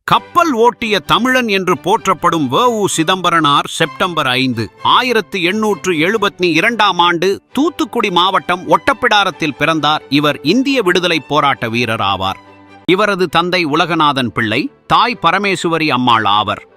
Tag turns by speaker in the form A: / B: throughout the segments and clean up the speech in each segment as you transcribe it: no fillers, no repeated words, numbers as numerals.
A: கப்பல் ஓட்டிய தமிழன் என்று போற்றப்படும் வ.உ. சிதம்பரனார் செப்டம்பர் 5, 1872 தூத்துக்குடி மாவட்டம் ஒட்டப்பிடாரத்தில் பிறந்தார். இவர் இந்திய விடுதலை போராட்ட வீரர் ஆவார். இவரது தந்தை உலகநாதன் பிள்ளை, தாய் பரமேசுவரி அம்மாள் ஆவர்.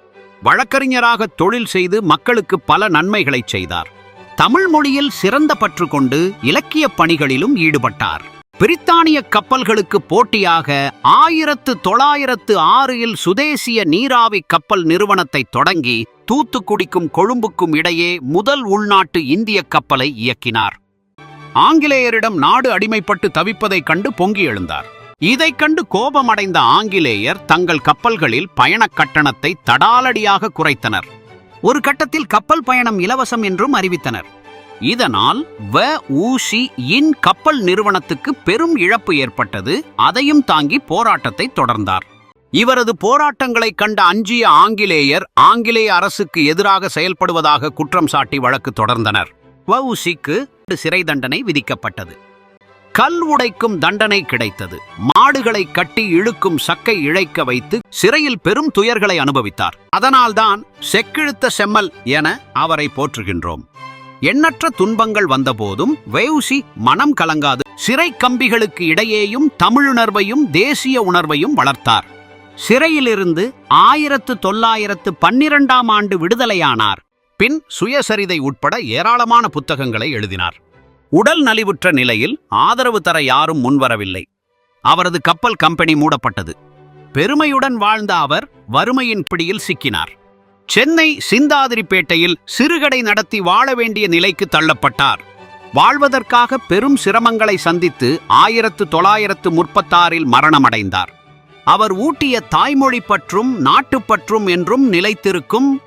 A: வழக்கறிஞராக தொழில் செய்து மக்களுக்கு பல நன்மைகளைச் செய்தார். தமிழ் மொழியில் சிறந்த பற்று கொண்டு இலக்கியப் பணிகளிலும் ஈடுபட்டார். பிரித்தானிய கப்பல்களுக்கு போட்டியாக 1906 சுதேசிய நீராவி கப்பல் நிறுவனத்தை தொடங்கி தூத்துக்குடிக்கும் கொழும்புக்கும் இடையே முதல் உள்நாட்டு இந்திய கப்பலை இயக்கினார். ஆங்கிலேயரிடம் நாடு அடிமைப்பட்டு தவிப்பதைக் கண்டு பொங்கி எழுந்தார். இதைக் கண்டு கோபமடைந்த ஆங்கிலேயர் தங்கள் கப்பல்களில் பயணக் கட்டணத்தை தடாலடியாக குறைத்தனர். ஒரு கட்டத்தில் கப்பல் பயணம் இலவசம் என்றும் அறிவித்தனர். இதனால் வ.உ.சி. இன் கப்பல் நிறுவனத்துக்கு பெரும் இழப்பு ஏற்பட்டது. அதையும் தாங்கி போராட்டத்தை தொடர்ந்தார். இவரது போராட்டங்களை கண்ட அஞ்சிய ஆங்கிலேயர் ஆங்கிலேய அரசுக்கு எதிராக செயல்படுவதாக குற்றம் சாட்டி வழக்கு தொடர்ந்தனர். வ.உ.சி.க்கு சிறை தண்டனை விதிக்கப்பட்டது. கல் உடைக்கும் தண்டனை கிடைத்தது. மாடுகளை கட்டி இழுக்கும் சக்கை இழைக்க வைத்து சிறையில் பெரும் துயர்களை அனுபவித்தார். அதனால்தான் செக்கிழுத்த செம்மல் என அவரை போற்றுகின்றோம். எண்ணற்ற துன்பங்கள் வந்தபோதும் வ.உ.சி. மனம் கலங்காது சிறை கம்பிகளுக்கு இடையேயும் தமிழுணர்வையும் தேசிய உணர்வையும் வளர்த்தார். சிறையிலிருந்து 1912 விடுதலையானார். பின் சுயசரிதை உட்பட ஏராளமான புத்தகங்களை எழுதினார். உடல் நலிவுற்ற நிலையில் ஆதரவு தர யாரும் முன்வரவில்லை. அவரது கப்பல் கம்பெனி மூடப்பட்டது. பெருமையுடன் வாழ்ந்த அவர் வறுமையின் பிடியில் சிக்கினார். சென்னை சிந்தாதிரிப்பேட்டையில் சிறுகடை நடத்தி வாழ வேண்டிய நிலைக்கு தள்ளப்பட்டார். வாழ்வதற்காக பெரும் சிரமங்களை சந்தித்து 1936 மரணமடைந்தார். அவர் ஊட்டிய தாய்மொழி பற்றும் நாட்டுப்பற்றும் என்றும் நிலைத்திருக்கும்.